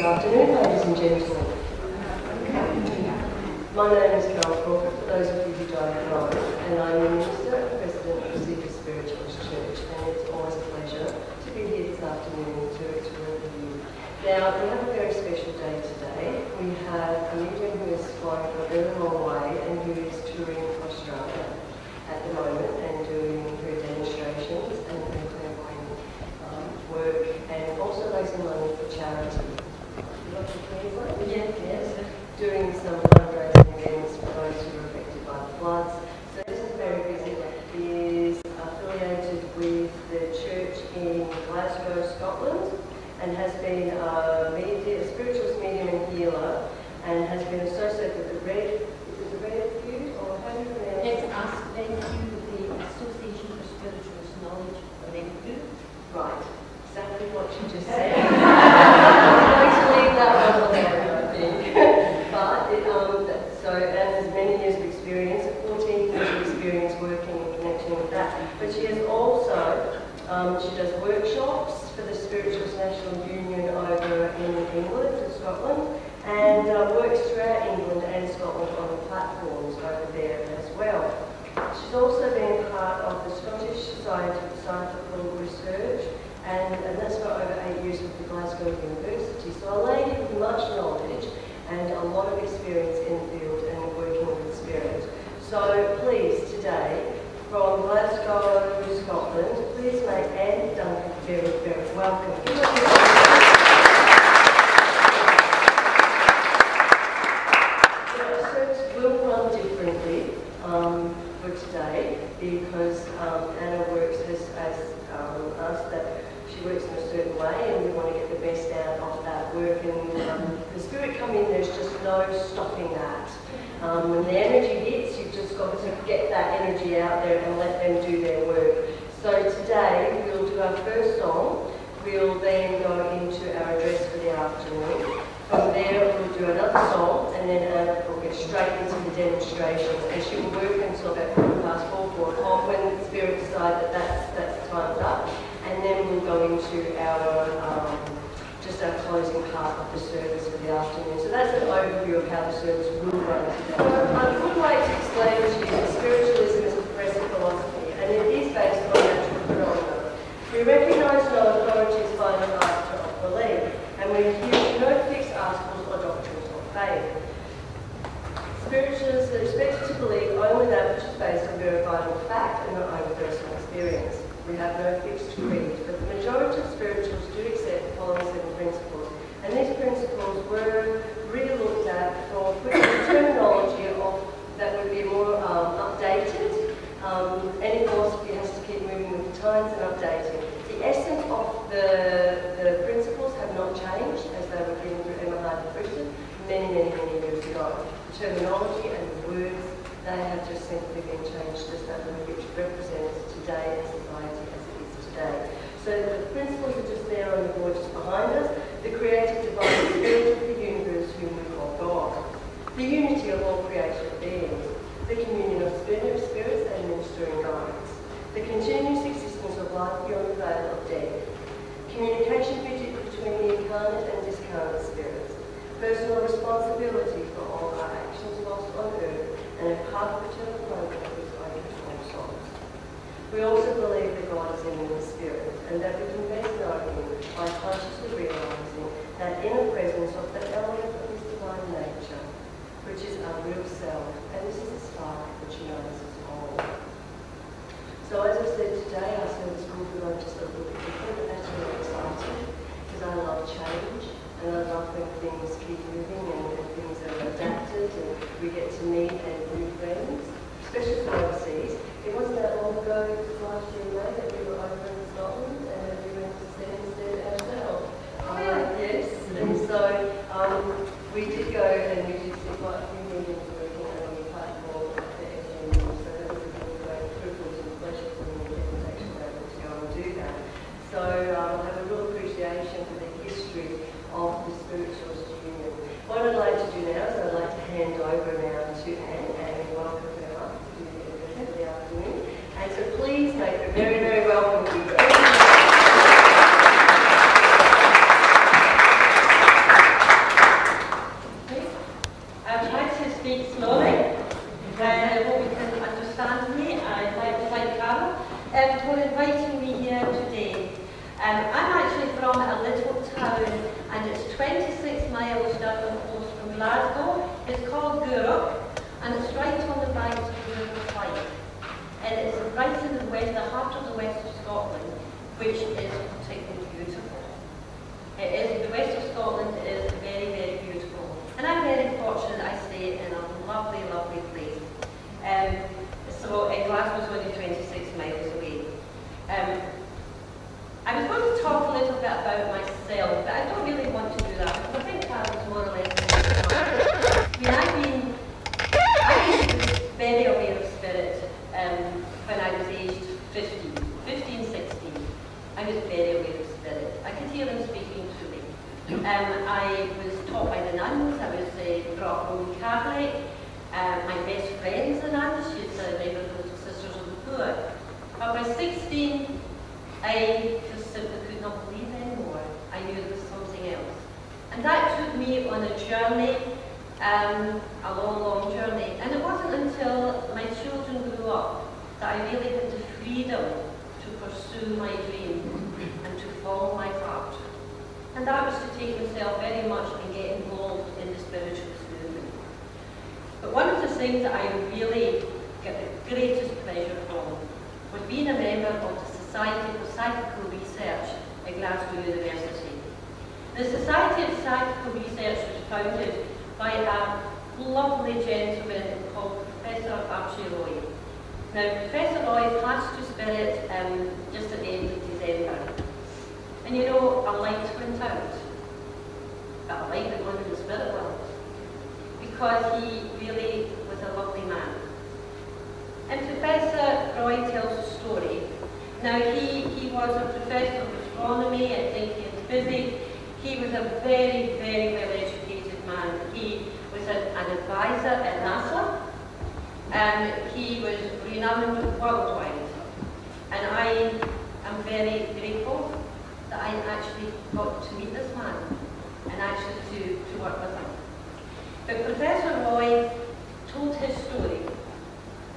afternoon, ladies and gentlemen. My name is Carol Crawford, for those of you who don't know, and I'm the Minister and President of the Spiritualist Church, and it's always a pleasure to be here this afternoon to work with you. Now, we have a very special day today. We have a medium who is flying for a very long way and who is touring Australia at the moment and doing her demonstrations and her clairvoyant work, and also raising money for charity. Yes. Doing some fundraising events for those who are affected by the floods. So this is very busy. He is affiliated with the church in Glasgow, Scotland, and has been a spiritualist medium and healer, and has been associated with the Red Feud, or how do you pronounce it? It's the Association for Spiritualist Knowledge, Red Feud. Right, exactly what you just said. I'm going to leave that one alone, I think. But Anne has many years of experience, 14 years of experience working in connection with that. But she has also, she does workshops for the Spiritualist National Union over in England and Scotland, and works throughout England and Scotland on the platforms over there as well. She's also been part of the Scottish Society for Psychical Research, and that's for over 8 years with the Glasgow University. So a lady with much knowledge and a lot of experience in the field and working with spirit. So please, today, from Glasgow, Scotland, please make Ann Duncan very, very welcome. The service will run differently for today because Anna works as us, that she works in a certain way, and we want to get the best out of that work. And the spirit come in, there's just no stopping that. When the energy hits, you've just got to get that energy out there and let them do their work. So today, we'll do our first song. We'll then go into our address for the afternoon. From there, we'll do another song, and then Anna will get straight into the demonstrations. And she will work until about 4:04 when the spirit decides that that's time's up. And then we'll go into our just our closing part of the service for the afternoon. So that's an overview of how the service will run today. So I would like to explain to you that spiritualism is a progressive philosophy, and it is based on natural phenomena. We recognise no authorities by the master of belief, and we use no fixed articles or doctrines of faith. Spiritualists are expected to believe only that which is based on verifiable fact and not on personal experience. We have no fixed creed, but the majority of spiritualists do accept the following 7 principles. And these principles were really looked at for putting terminology that would be more updated. Any philosophy has to keep moving with the times and updating. The essence of the principles have not changed as they were given through Emma Hart and Christian many years ago. The terminology and the words, they have just simply been changed as that which represents today and society as it is today. So the principles are just there on the board just behind us. The creative divine spirit of the universe, whom we call God. The unity of all created beings. The communion of spirits and ministering guides. The continuous existence of life beyond the veil of death. Communication between the incarnate and discarnate spirits. Personal responsibility for all our actions whilst on earth, and a path of eternal progress is open to all souls. We also believe that God is in the spirit, and that we can best know him by consciously realising that inner presence of the element of his divine nature, which is our real self, and this is a spark which unites us all. So as I said today, our service will be just a little bit different, and actually I'm excited, because I love change, and I love when things keep moving and things are adapted, and we get to meet and new friends, especially from overseas. It wasn't that long ago, it was last year May, that we were over in Scotland and that we went to Stansted ourselves. Yes, and so we did go and we did see quite a few meetings working on the platform at the SMU, so that was a really great privilege and pleasure for me that was actually able to go and do that. So I have a real appreciation for the history of the Spiritualist Union. What I'd like to do now is I'd like to hand over now to Anne and welcome her up to the afternoon. And so please make her very, very welcome to you. for inviting me here today. I'm actually from a little town, and it's 26 miles down the coast from Glasgow. It's called Gourock, and it's right on the banks of the River Clyde. And it's right in the west, the heart of the west of Scotland, which is particularly beautiful. It is, the west of Scotland is very, very beautiful. And I'm very fortunate I stay in a lovely, lovely place. So Glasgow's only 26 miles away. I was going to talk a little bit about myself, but I don't really want to do that because I think that was more or less I've been very aware of spirit when I was aged 15, 16. I was very aware of spirit. I could hear them speaking to me. I was taught by the nuns. I was brought up Roman Catholic. My best friend's a nun. She's a member of the Little Sisters of the Poor. But by 16, I just simply could not believe anymore. I knew there was something else. And that took me on a journey, a long, long journey. And it wasn't until my children grew up that I really had the freedom to pursue my dream and to follow my heart. And that was to take myself very much and get involved in the spiritualist movement. But one of the things that I really get the greatest pleasure from was being a member of the Society for Psychical Research at Glasgow University. The Society of Psychical Research was founded by a lovely gentleman called Professor Archie Roy. Now, Professor Roy passed to spirit just at the end of December. And you know, a light went out. But a light went on in the spirit world. Because he really was a lovely man. And Professor Roy tells a story. Now, he was a professor of astronomy. I think he was busy. He was a very, very well-educated man. He was an advisor at NASA. He was renowned worldwide. And I am very grateful that I actually got to meet this man and actually to work with him. But Professor Roy told his story.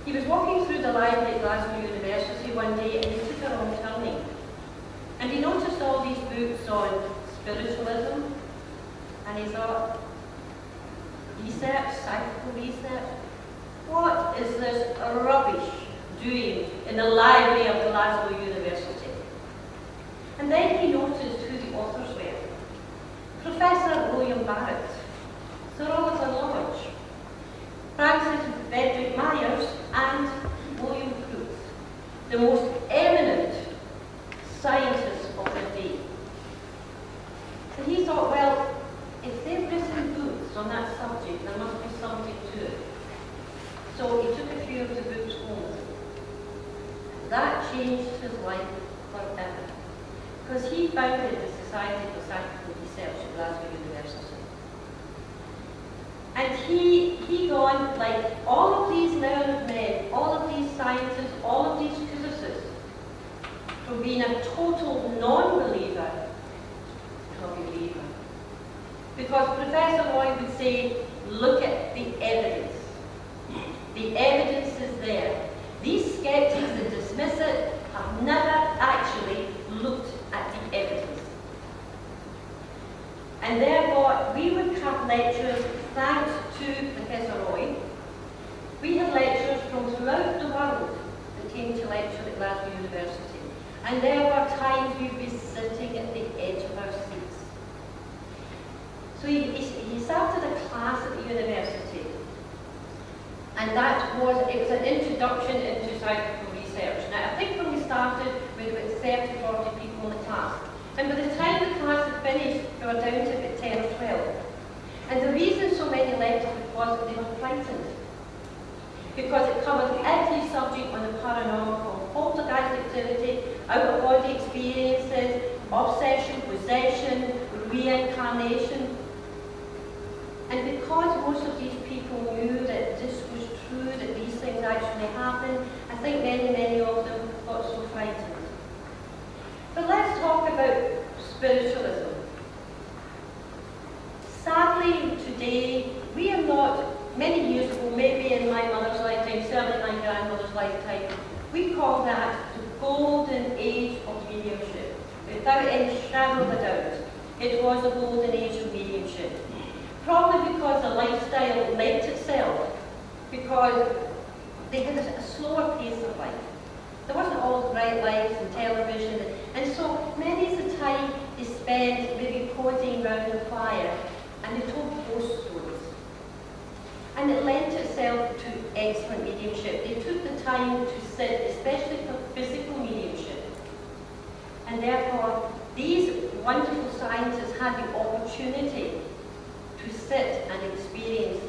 He was walking through the library at Glasgow University one day and he took a wrong turning. And he noticed all these books on spiritualism and he thought, research, psychical research, what is this rubbish doing in the library of Glasgow University? And then he noticed who the authors were. Professor William Barrett, Sir Oliver Lodge, Francis Frederick Myers, and William Crookes, the most eminent scientists of their day. So he thought, well, if they've written books on that subject, there must be something to it. So he took a few of the books home. That changed his life forever. Because he founded the Society for Psychical Research at Glasgow University. And he gone, like all of these learned men, all of these scientists, all of these physicists, from being a total non-believer to a believer. Because Professor Roy would say, look at the evidence. The evidence is there. These skeptics that dismiss it have never actually looked at the evidence. And therefore, we would have lectures thanks to Professor Roy. We had lecturers from throughout the world that came to lecture at Glasgow University. And there were times we'd be sitting at the edge of our seats. So he started a class at the university. And it was an introduction into psychical research. Now, I think when we started, we had about 30, 40 people in the class. And by the time the class had finished, we were down to about 10 or 12. And the reason so many left was that they were frightened. Because it covered every subject on the paranormal, from poltergeist activity, out-of-body experiences, obsession, possession, reincarnation. And because most of these people knew that this was true, that these things actually happen, I think many, many of them got so frightened. But let's talk about spiritualism. Sadly, today, we are not, many years ago, maybe in my mother's lifetime, certainly my grandmother's lifetime, time, we call that the golden age of mediumship. Without any shadow of a doubt, it was the golden age of mediumship. Probably because the lifestyle lent itself, because they had a slower pace of life. There wasn't all bright lights and television, and so many of the time they spent maybe posing around the fire, and they told ghost stories. And it lent itself to excellent mediumship. They took the time to sit, especially for physical mediumship. And therefore, these wonderful scientists had the opportunity to sit and experience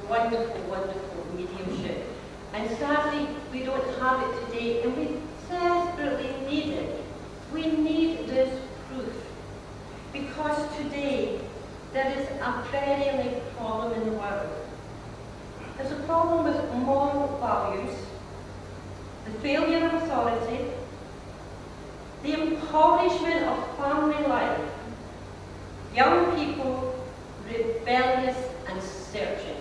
wonderful, wonderful mediumship. And sadly, we don't have it today, and we desperately need it. We need this proof. Because today, there is a very big problem in the world. There's a problem with moral values, the failure of authority, the impoverishment of family life, young people rebellious and searching.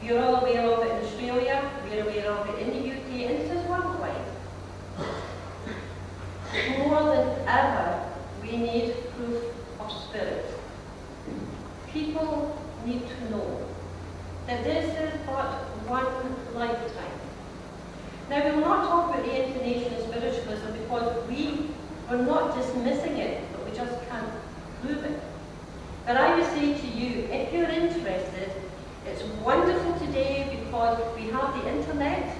You're all aware of it in Australia, we're aware of it in the UK, and it is worldwide. More than ever, we need proof of spirit. People need to know that this is but one lifetime. Now, we will not talk about reincarnation and spiritualism because we're not dismissing it, but we just can't prove it. But I would say to you, if you're interested, it's wonderful today because we have the internet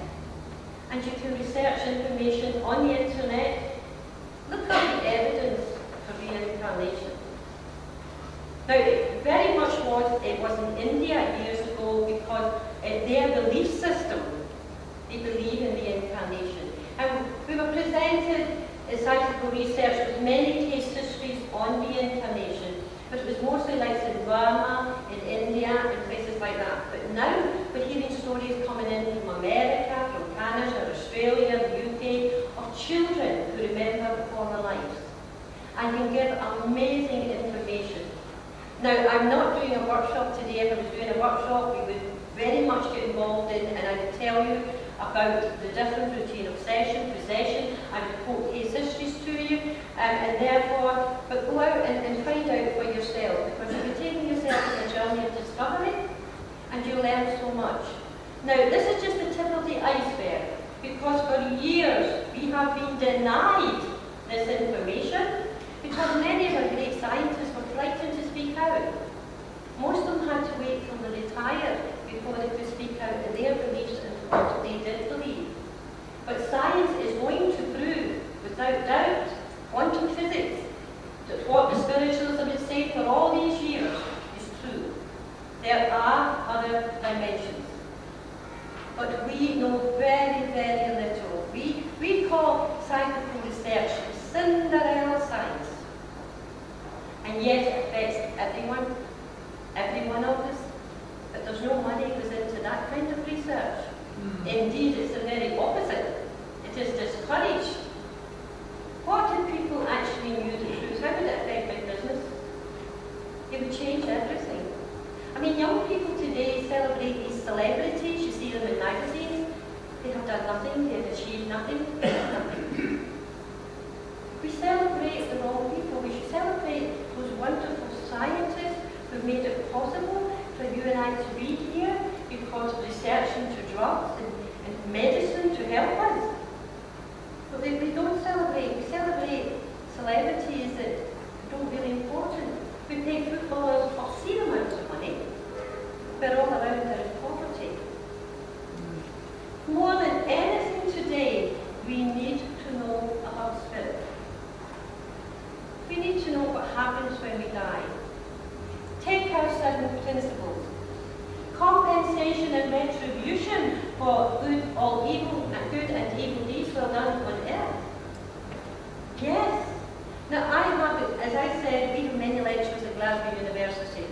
and you can research information on the internet. Look at the evidence for reincarnation. Now, it very much was in India years ago because their belief system, they believe in reincarnation. And we were presented as scientific research with many case histories on reincarnation, but it was mostly like in Burma, in India, and places like that. But now we're hearing stories coming in from America, from Canada, Australia, the UK, of children who remember former lives and can give amazing information. Now, I'm not doing a workshop today. If I was doing a workshop, we would very much get involved in, and I would tell you about the different routine of session, possession. I would quote case histories to you, and therefore, but go out and find out for yourself, because you'll be taking yourself on a journey of discovery, and you'll learn so much. Now, this is just the tip of the iceberg, because for years we have been denied this information, because many of our great scientists were frightened to speak out. Most of them had to wait till they retired before they could speak out in their beliefs and what they did believe. But science is going to prove, without doubt, quantum physics, that what the spiritualism has said for all these years is true. There are other dimensions. But we know very, very little. We call scientific research Cinderella science. And yet it affects everyone, every one of us. But there's no money goes into that kind of research. Indeed, it's the very opposite. It is discouraged. What if people actually knew the truth? How would it affect my business? It would change everything. I mean, young people today celebrate these celebrities. You see them in magazines. They have done nothing. They have achieved nothing. Nothing. We celebrate the wrong people. We should celebrate those wonderful scientists who've made it possible for you and I to be here because of research into drugs and medicine to help us. But we don't celebrate. We celebrate celebrities that don't really important. We pay footballers obscene amounts of money, but all around there is poverty. More than anything today, we need to know about spirit. We need to know what happens when we die. Take our 7 principles. Compensation and retribution for good and evil deeds well done on earth. Yes. Now I have, as I said, we have many lectures at Glasgow University.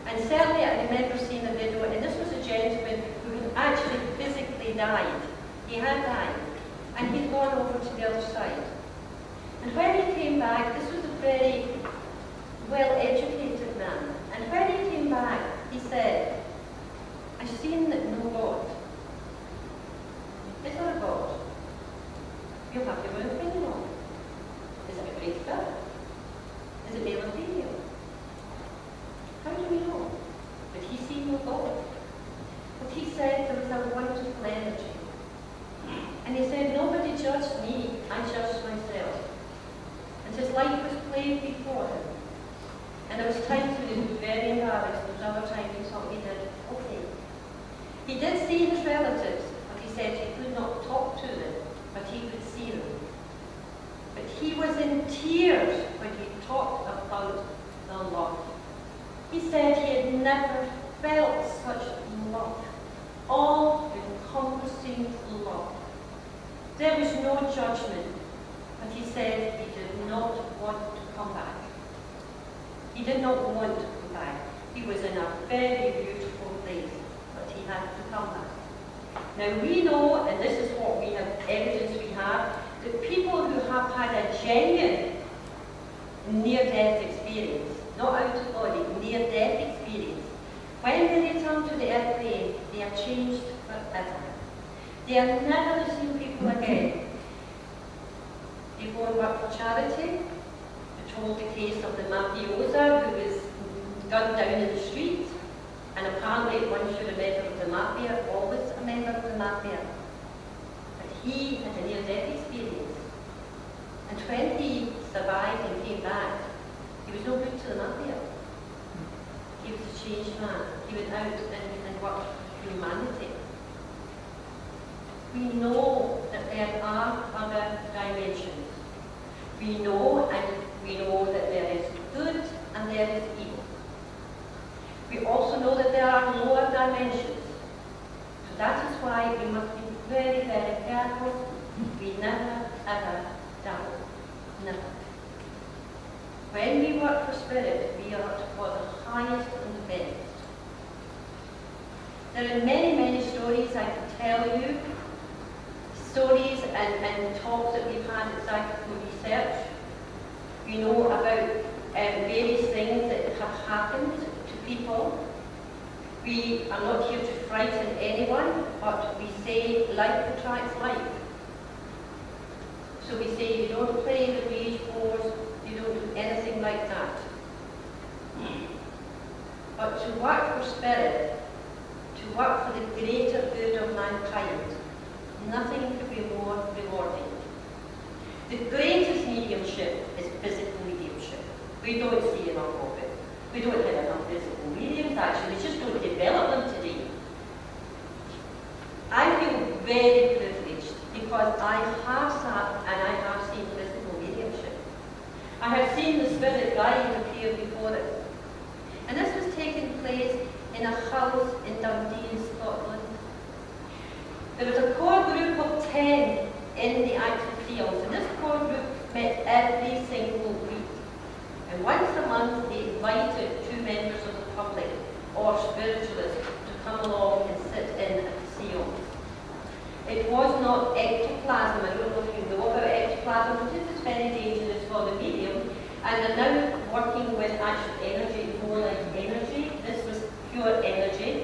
And certainly I remember seeing a video, and this was a gentleman who had actually physically died. He had died. And he'd gone over to the other side. And when he came back, this was a very well-educated man. And when he came back, he said, I've seen no God. Is there a God? you'll have to go and bring along. Is it a great spirit? Is it male or female? How do we know? Did he see no God? But he said there was a wonderful energy. And he said, nobody judged me, I judged myself. And his life was played before him. And there was times when he was very embarrassed, there was other times he thought he did okay. He did see his relatives, but he said he could not talk to them, but he could see them. But he was in tears when he talked about the love. He said he had never felt such love, all-encompassing love. There was no judgment, but he said he did not want to come back. He did not want to come back. He was in a very beautiful place, but he had to come back. Now we know, and this is what we have, evidence we have, that people who have had a genuine near-death experience, not out-of-body, near-death experience, when they return to the earth plane, they are changed forever. They are never the same people again. They go and work for charity. I told the case of the mafiosa who was gunned down in the street, and apparently once you're a member of the mafia, always a member of the mafia. But he had a near-death experience. And when he survived and came back, he was no good to the mafia. He was a changed man. He went out and worked for humanity. We know that there are other dimensions. We know that there is good and there is evil. We also know that there are lower dimensions. So that is why we must be very, very careful. We never, ever doubt. Never. When we work for spirit, we are for the highest and the best. There are many, many stories I can tell you. Stories and talks that we've had at Psychical Research. We know about various things that have happened to people. We are not here to frighten anyone, but we say life attracts life. So we say you don't play the rage wars, you don't do anything like that. But to work for spirit, to work for the greater good of mankind, nothing could be more rewarding. The greatest mediumship is physical mediumship. We don't see enough of it. We don't have enough physical mediums, actually. We just don't develop them today. I feel very privileged because I have sat and I have seen physical mediumship. I have seen the spirit guide appear before it. And this was taking place in a house in Dundee, in Scotland. There was a core group of 10 in the actual fields, and this core group met every single week. And once a month they invited 2 members of the public or spiritualists to come along and sit in at the seance. It was not ectoplasm. I don't know if you know about ectoplasm, but it is very dangerous for the medium. And they're now working with actual energy, more like energy. This was pure energy.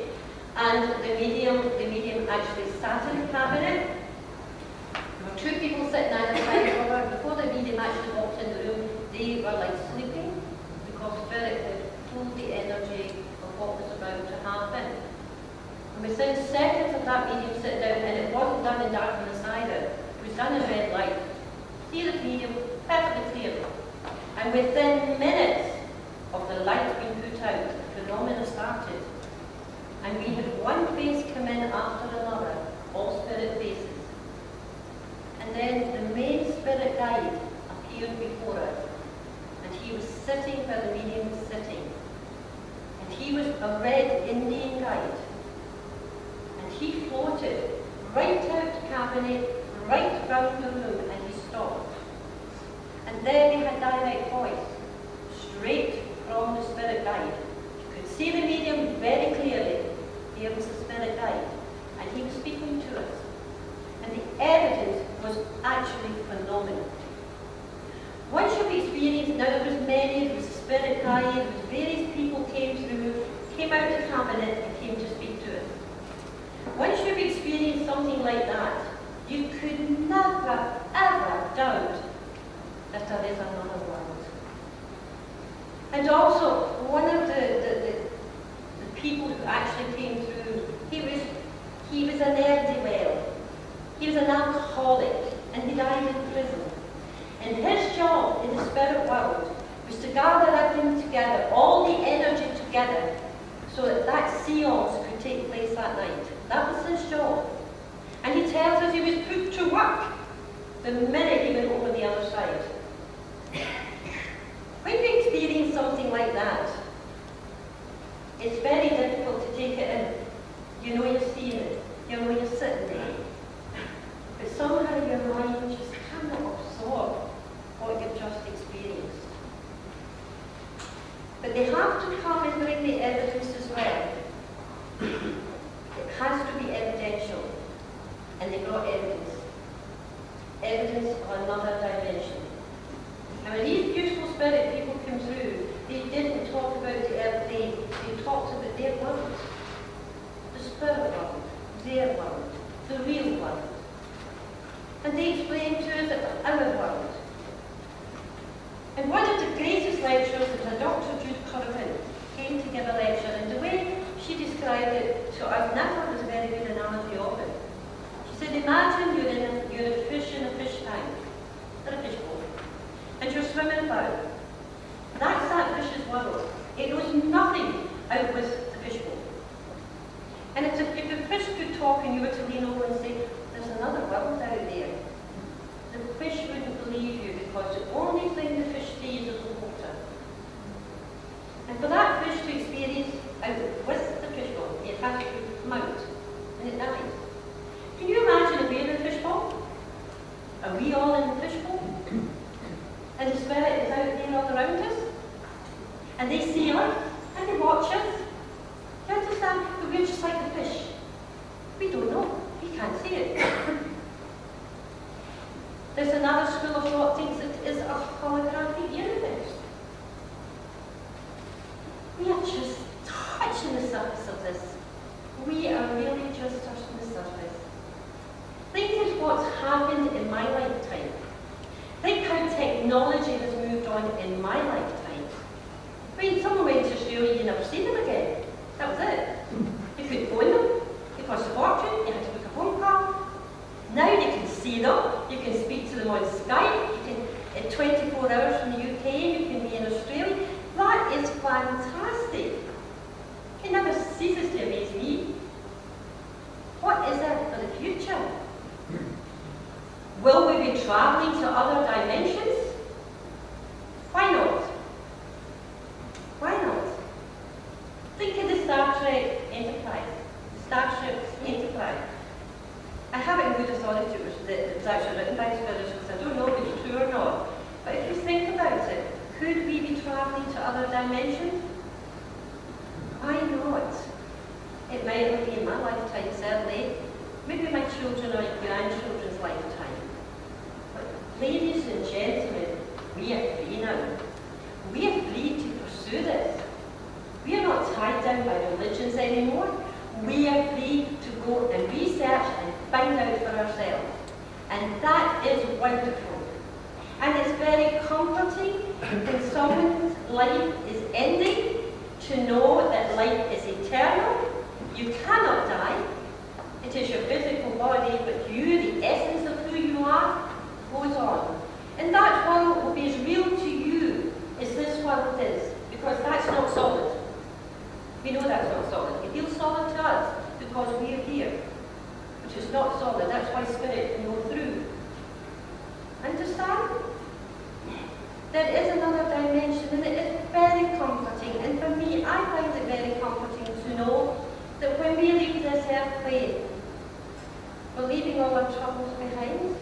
And the medium actually sat in the cabinet. There were 2 people sitting either side of her. Before the medium actually walked in the room, they were like sleeping because spirit had pulled the energy of what was about to happen. And within seconds of that medium sitting down, and it wasn't done in darkness either, it was done in red light. See the medium perfectly clearly. And within minutes of the light being put out, the phenomena started. And we had one face come in after another, all spirit faces. And then the main spirit guide appeared before us. And he was sitting where the medium was sitting. And he was a red Indian guide. And he floated right out the cabinet, right round the room, and he stopped. And there we had direct voice, straight from the spirit guide. You could see the medium very clearly. Here was the spirit guide, and he was speaking to us. And the evidence was actually phenomenal. Once you've experienced, now there was many, there was a spirit guide, there was various people came through, came out of the cabinet and came to speak to us. Once you've experienced something like that, you could never, ever doubt that there is another world. And also, one of the people who actually came through, he was an ne'er-do-well. He was an alcoholic, and he died in prison. And his job in the spirit world was to gather everything together, all the energy together, so that that seance could take place that night. That was his job. And he tells us he was put to work the minute he went over the other side. When you experience something like that, it's very difficult to take it in. You know you're seeing it. You know you're sitting there. But somehow your mind just cannot absorb what you've just experienced. But they have to come and bring the evidence as well. It has to be evidential. And they brought evidence. Evidence of another dimension. And when these beautiful spirit people came through, they didn't talk about the earth, they talked about their world. The spirit world, their world, the real world. And they explained to us about our world. And one of the greatest lecturers was a Dr. Jude Curran, came to give a lecture, and the way she described it to us, never was a very good analogy of it. She said, imagine you're a fish in a fish tank, or a fish bowl, and you're swimming about. That's that fish's world. It knows nothing out with the fish bowl. And if the fish could talk and you were to lean over and say, there's another world out there, the fish wouldn't believe you because the only thing the fish sees is the water. And for that fish to experience out with the fish bowl, it has to come out, and it dies. Can you imagine if we're in a fish bowl? Are we all in the fish bowl? And the spirit is out there all around us? And they see us, and they watch us. You understand? But we're just like a fish. We don't know. We can't see it. There's another school of thought thinks it is a holographic universe. We are just touching the surface of this. We are really just touching the surface. Think of what's happened in my lifetime. Think how technology has moved on in my lifetime. I mean, someone went to Australia, you never see them again. That was it. You couldn't phone them. It cost a fortune. You had to book a phone call. Now you can see them. You can speak to them on Skype. You can, in 24 hours from the UK, you can be in Australia. That is fantastic. It never ceases to amaze me. What is it for the future? Will we be travelling to other dimensions? Why not? Why not? Think of the Star Trek Enterprise. Starship Enterprise. I have it in good authority that it was actually written by spiritualists. I don't know if it's true or not. But if you think about it, could we be travelling to other dimensions? Why not? It might not be in my lifetime, certainly. Maybe my children or grandchildren's lifetime. But ladies and gentlemen, we are free now. We are free to pursue this. We are not tied down by religions anymore. We are free to go and research and find out for ourselves. And that is wonderful. And it's very comforting when someone's life is ending to know that life is eternal. You cannot die. It is your physical body, but you, the essence of who you are, goes on. And that world will be as real to you as this world is, because that's not solid. We know that's not solid. It feels solid to us because we are here, which is not solid. That's why spirit can go through. Understand? There is another dimension, and it is very comforting. And for me, I find it very comforting to know that when we leave this earth plane, we're leaving all our troubles behind.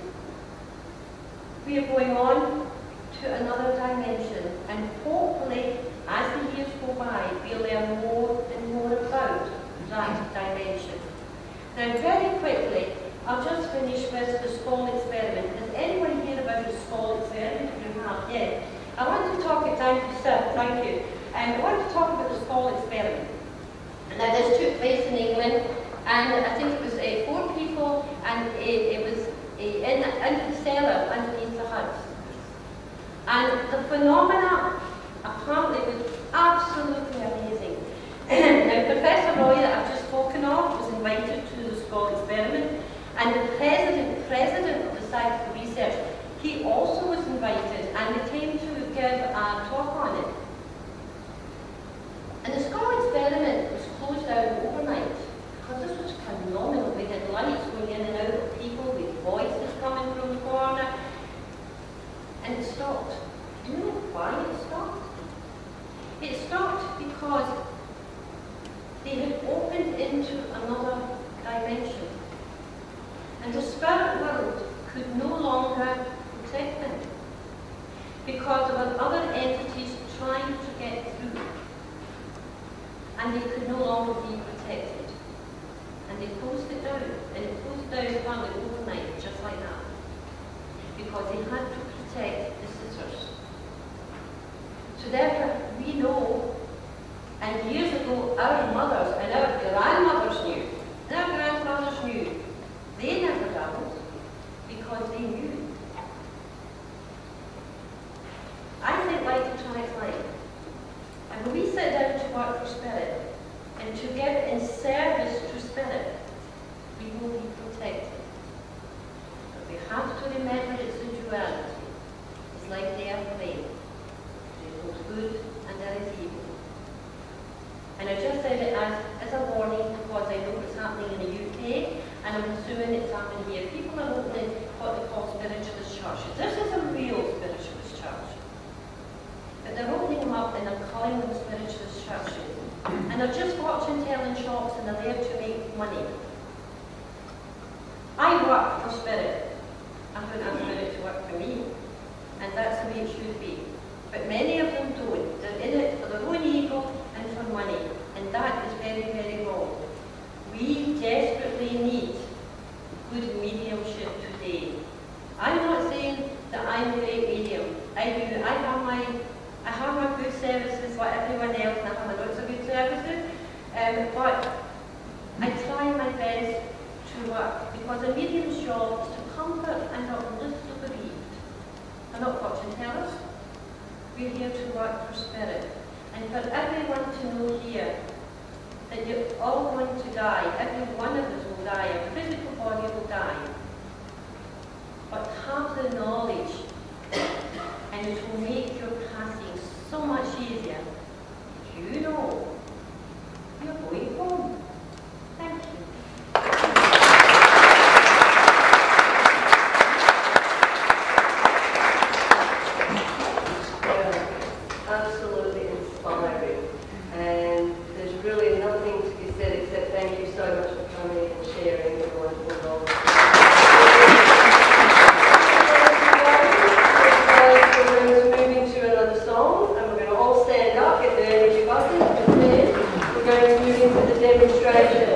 We are going on to another dimension, and hopefully, as the years go by, we'll learn more and more about that dimension. Now, very quickly, I'll just finish with the skull experiment. Has anyone here about the skull experiment? You have, yes. I want to talk it down to Sir, thank you. I want to talk about the skull experiment. Now, this took place in England, and I think it was 4 people, and it was in the cellar underneath the And the phenomena apparently was absolutely amazing. Now, Professor Roy, that I've just spoken of, was invited to the Scott experiment, and the president of the Scientific Research, he also was invited, and they came to give a talk on it. And the Scott experiment was closed down overnight, because this was phenomenal. We had lights going in and out of people, with voices coming from the corner, and it stopped. Do you know why it stopped? It stopped because they had opened into another dimension. And the spirit world could no longer protect them, because there were other entities trying to get through. And they could no longer be protected. And they closed it down. And it closed down apparently overnight, just like that. Because they had to protect the sisters. So therefore, we know, and years ago, our mothers and our grandmothers knew, and our grandfathers knew. They never dabbled, because they knew. I think like to try its life. And when we sit down to work for spirit, and to give in service to spirit, we will be protected. But we have to remember it's a duality. It's like the airplane. There is good and there is evil. And I just said it as a warning because I know it's happening in the UK, and I'm assuming it's happening here. People are opening what they call spiritualist churches. This is a real spiritualist church. But they're opening them up and they're calling them spiritualist churches. And they're just watching telling shops and they're there to make money. I work for spirit. I don't ask spirit to work for me. And that's the way it should be. But many of them don't. They're in it for their own ego and for money. And that is very, very wrong. We desperately need good mediumship today. I'm not saying that I'm a great medium. I have my good services like everyone else, and I have my lots of good services. But I try my best to work, because a medium's job is to comfort and uplift the bereaved. We're not fortune tellers. We're here to work for spirit. And for everyone to know here that you're all going to die, every one of us will die, our physical body will die. But have the knowledge, and it will make your passing so much easier. If you know you're going home. Thank you. Absolutely inspiring. And there's really nothing to be said except thank you so much for coming and sharing your wonderful knowledge. We're moving to another song, and we're going to all stand up, get the energy bucket, and then we're going to move into the demonstration.